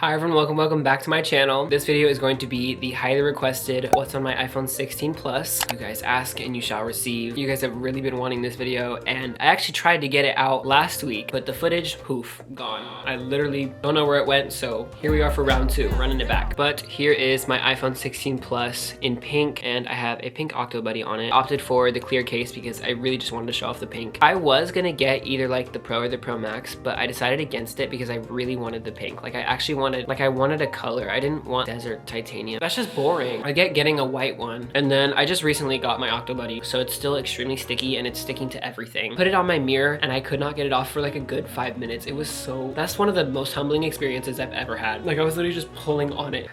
Hi everyone, welcome back to my channel. This video is going to be the highly requested what's on my iPhone 16 Plus. You guys ask and you shall receive. You guys have really been wanting this video and I actually tried to get it out last week, but the footage, poof, gone. I literally don't know where it went, so here we are for round two, running it back. But here is my iPhone 16 Plus in pink, and I have a pink Octo Buddy on it. Opted for the clear case because I really just wanted to show off the pink. I was gonna get either like the Pro or the Pro Max, but I decided against it because I really wanted the pink. Like I wanted a color. I didn't want desert titanium. That's just boring. I get getting a white one. And then I just recently got my Octo Buddy, so it's still extremely sticky and it's sticking to everything. Put it on my mirror and I could not get it off for like a good 5 minutes. It was so, that's one of the most humbling experiences I've ever had. Like I was literally just pulling on it.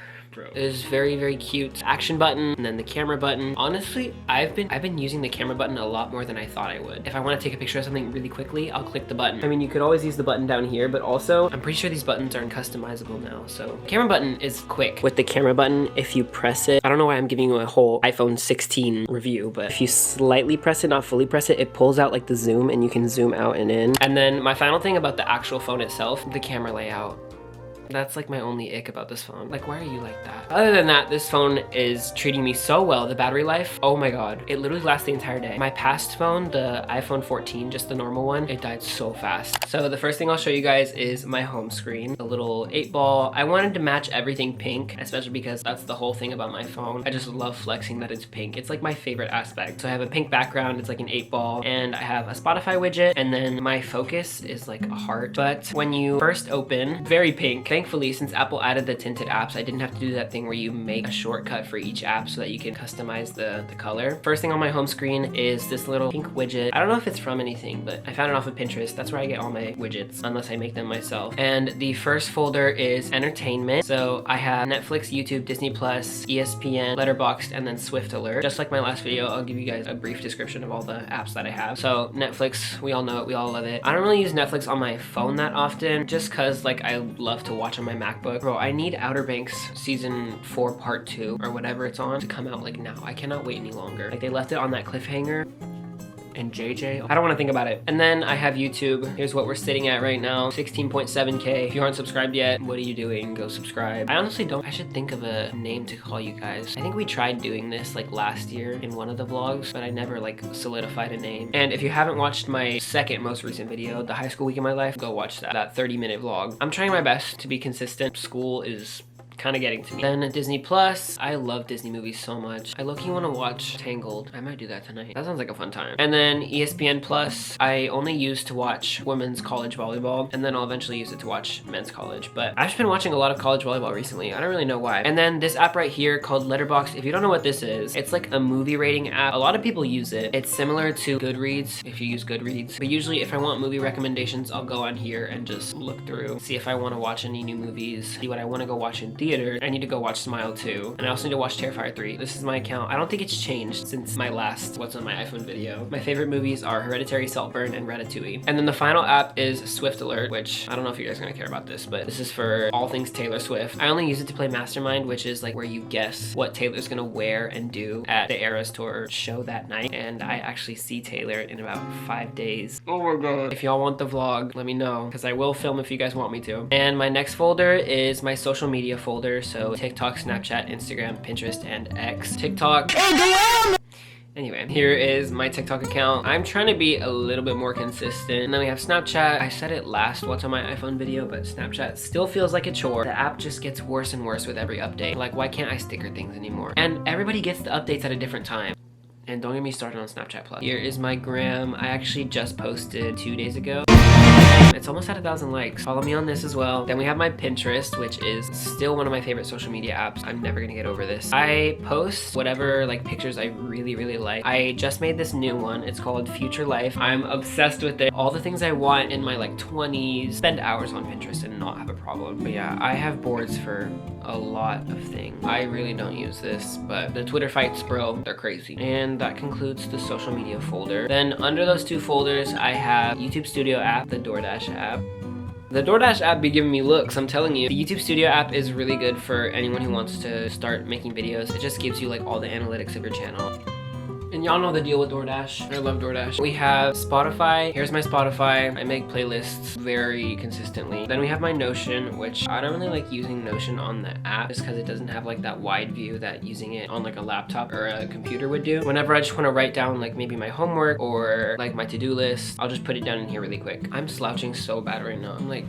It is very cute. Action button and then the camera button. Honestly, I've been using the camera button a lot more than I thought I would. If I want to take a picture of something really quickly, I'll click the button. I mean, you could always use the button down here, but also I'm pretty sure these buttons are customizable now. So camera button is quick. With the camera button, if you press it, I don't know why I'm giving you a whole iPhone 16 review, but if you slightly press it, not fully press it, it pulls out like the zoom and you can zoom out and in. And then my final thing about the actual phone itself, the camera layout. That's like my only ick about this phone. Like, why are you like that? Other than that, this phone is treating me so well. The battery life, oh my god. It literally lasts the entire day. My past phone, the iPhone 14, just the normal one, it died so fast. So the first thing I'll show you guys is my home screen. The little 8-ball. I wanted to match everything pink, especially because that's the whole thing about my phone. I just love flexing that it's pink. It's like my favorite aspect. So I have a pink background, it's like an 8-ball, and I have a Spotify widget, and then my focus is like a heart. But when you first open, very pink. Thankfully, since Apple added the tinted apps, I didn't have to do that thing where you make a shortcut for each app so that you can customize the color. First thing on my home screen is this little pink widget. I don't know if it's from anything, but I found it off of Pinterest. That's where I get all my widgets, unless I make them myself. And the first folder is entertainment. So I have Netflix, YouTube, Disney+, ESPN, Letterboxd, and then Swift Alert. Just like my last video, I'll give you guys a brief description of all the apps that I have. So Netflix, we all know it, we all love it. I don't really use Netflix on my phone that often, just cause like I love to watch on my MacBook. Bro, I need Outer Banks season 4 part 2 or whatever it's on to come out like now. I cannot wait any longer. Like they left it on that cliffhanger. And JJ, I don't want to think about it. And then I have YouTube. Here's what we're sitting at right now, 16.7K. If you aren't subscribed yet, what are you doing? Go subscribe. I honestly don't, I should think of a name to call you guys. I think we tried doing this like last year in one of the vlogs, but I never like solidified a name. And if you haven't watched my second most recent video, the high school week of my life, go watch that 30-minute vlog. I'm trying my best to be consistent. School is kind of getting to me. Then Disney Plus. I love Disney movies so much. I low-key want to watch Tangled. I might do that tonight. That sounds like a fun time. And then ESPN Plus. I only use to watch women's college volleyball, and then I'll eventually use it to watch men's college. But I've just been watching a lot of college volleyball recently. I don't really know why. And then this app right here called Letterboxd. If you don't know what this is, it's like a movie rating app. A lot of people use it. It's similar to Goodreads if you use Goodreads. But usually if I want movie recommendations, I'll go on here and just look through, see if I want to watch any new movies, see what I want to go watch in theater. I need to go watch Smile 2, and I also need to watch Terrifier 3. This is my account. I don't think it's changed since my last what's on my iPhone video. My favorite movies are Hereditary, Saltburn, and Ratatouille. And then the final app is Swift Alert, which I don't know if you guys are gonna care about this, but this is for all things Taylor Swift. I only use it to play Mastermind, which is like where you guess what Taylor's gonna wear and do at the Eras Tour show that night. And I actually see Taylor in about 5 days. Oh my god. If y'all want the vlog, let me know, because I will film if you guys want me to. And my next folder is my social media folder. So TikTok, Snapchat, Instagram, Pinterest, and X. TikTok. Anyway, here is my TikTok account. I'm trying to be a little bit more consistent. And then we have Snapchat. I said it last what's on my iPhone video, but Snapchat still feels like a chore. The app just gets worse and worse with every update. Like, why can't I sticker things anymore? And everybody gets the updates at a different time. And don't get me started on Snapchat Plus. Here is my gram. I actually just posted 2 days ago. It's almost at 1,000 likes. Follow me on this as well. Then we have my Pinterest, which is still one of my favorite social media apps. I'm never gonna get over this. I post whatever like pictures I really like. I just made this new one. It's called Future Life. I'm obsessed with it. All the things I want in my like 20s. Spend hours on Pinterest and not have a problem. But yeah, I have boards for a lot of things. I really don't use this, but the Twitter fights, bro, they're crazy. And that concludes the social media folder. Then under those two folders, I have YouTube Studio app, the DoorDash app. The DoorDash app be giving me looks, I'm telling you. The YouTube Studio app is really good for anyone who wants to start making videos. It just gives you like all the analytics of your channel. And y'all know the deal with DoorDash. I love DoorDash. We have Spotify. Here's my Spotify. I make playlists very consistently. Then we have my Notion, which I don't really like using Notion on the app just because it doesn't have like that wide view that using it on like a laptop or a computer would do. Whenever I just want to write down like maybe my homework or like my to-do list, I'll just put it down in here really quick. I'm slouching so bad right now. I'm like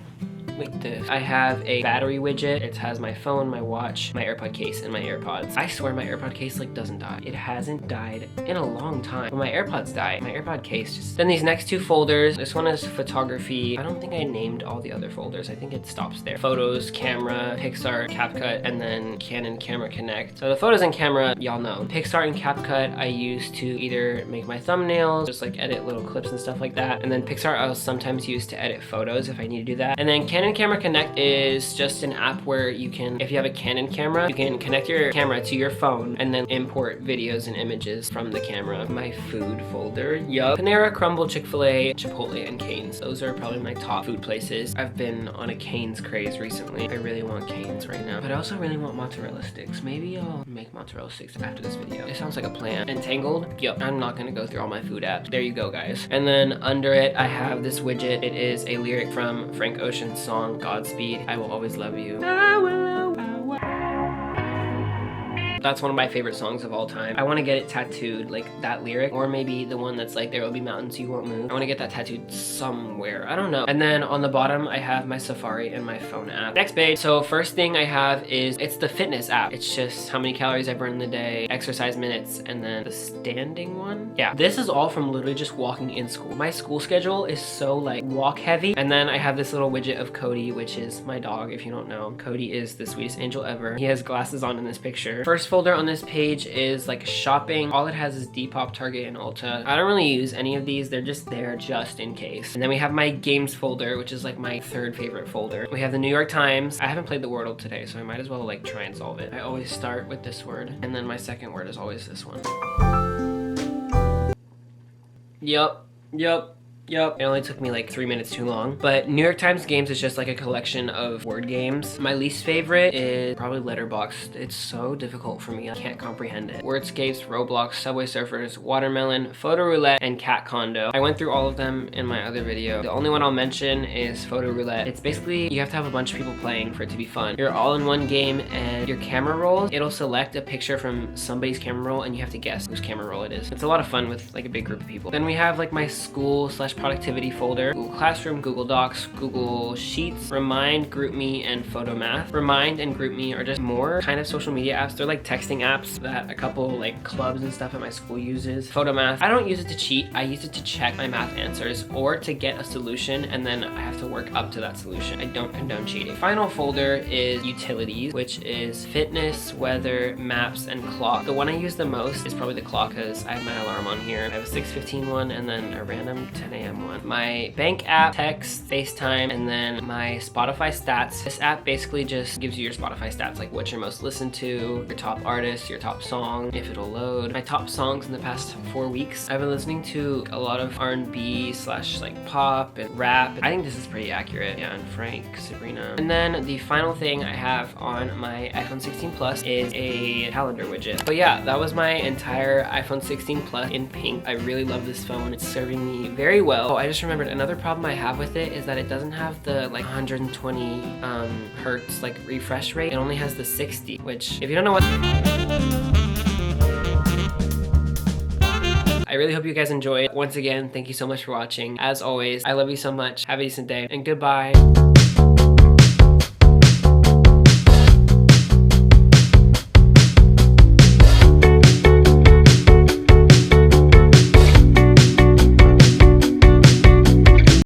this. I have a battery widget. It has my phone, my watch, my AirPod case, and my AirPods. I swear my AirPod case like doesn't die. It hasn't died in a long time. When my AirPods die, my AirPod case just... Then these next two folders. This one is photography. I don't think I named all the other folders. I think it stops there. Photos, camera, Pixar, CapCut, and then Canon Camera Connect. So the photos and camera, y'all know. Pixar and CapCut I use to either make my thumbnails, just like edit little clips and stuff like that. And then Pixar I'll sometimes use to edit photos if I need to do that. And then Canon Camera Connect is just an app where you can, if you have a Canon camera, you can connect your camera to your phone and then import videos and images from the camera. My food folder, yup. Panera, Crumble, Chick-fil-A, Chipotle, and Cane's. Those are probably my top food places. I've been on a Cane's craze recently. I really want Cane's right now. But I also really want mozzarella sticks. Maybe I'll make mozzarella sticks after this video. It sounds like a plan. Entangled? Yup. I'm not gonna go through all my food apps. There you go, guys. And then under it, I have this widget. It is a lyric from Frank Ocean's song, Godspeed. I will always love you. That's one of my favorite songs of all time. I want to get it tattooed, like that lyric, or maybe the one that's like, there will be mountains you won't move. I want to get that tattooed somewhere. I don't know. And then on the bottom, I have my Safari and my phone app. Next page. So first thing I have is, it's the fitness app. It's just how many calories I burn in the day, exercise minutes, and then the standing one. Yeah, this is all from literally just walking in school. My school schedule is so like walk heavy. And then I have this little widget of Cody, which is my dog, if you don't know. Cody is the sweetest angel ever. He has glasses on in this picture. First folder on this page is like shopping. All it has is Depop, Target, and Ulta. I don't really use any of these. They're just there just in case. And then we have my games folder, which is like my third favorite folder. We have the New York Times. I haven't played the Wordle today, so I might as well like try and solve it. I always start with this word, and then my second word is always this one. Yup. It only took me like 3 minutes too long. But New York Times Games is just like a collection of word games. My least favorite is probably Letterboxd. It's so difficult for me. I can't comprehend it. Wordscapes, Roblox, Subway Surfers, Watermelon, Photo Roulette, and Cat Condo. I went through all of them in my other video. The only one I'll mention is Photo Roulette. It's basically, you have to have a bunch of people playing for it to be fun. You're all in one game, and your camera roll, it'll select a picture from somebody's camera roll, and you have to guess whose camera roll it is. It's a lot of fun with like a big group of people. Then we have like my school / productivity folder, Google Classroom, Google Docs, Google Sheets, Remind, GroupMe, and Photomath. Remind and GroupMe are just more kind of social media apps. They're like texting apps that a couple like clubs and stuff at my school uses. Photomath, I don't use it to cheat. I use it to check my math answers or to get a solution, and then I have to work up to that solution. I don't condone cheating. Final folder is utilities, which is fitness, weather, maps, and clock. The one I use the most is probably the clock because I have my alarm on here. I have a 6:15 one and then a random 10 a.m. one. My bank app, text, FaceTime, and then my Spotify stats. This app basically just gives you your Spotify stats, like what you're most listened to, your top artist, your top song, if it'll load. My top songs in the past 4 weeks. I've been listening to a lot of R&B / like pop and rap. I think this is pretty accurate. Yeah, and Frank, Sabrina. And then the final thing I have on my iPhone 16 Plus is a calendar widget. But yeah, that was my entire iPhone 16 Plus in pink. I really love this phone. It's serving me very well. Oh, I just remembered another problem I have with it is that it doesn't have the like 120 hertz like refresh rate. It only has the 60, which if you don't know what... I really hope you guys enjoyed. Once again, thank you so much for watching. As always, I love you so much. Have a decent day, and goodbye.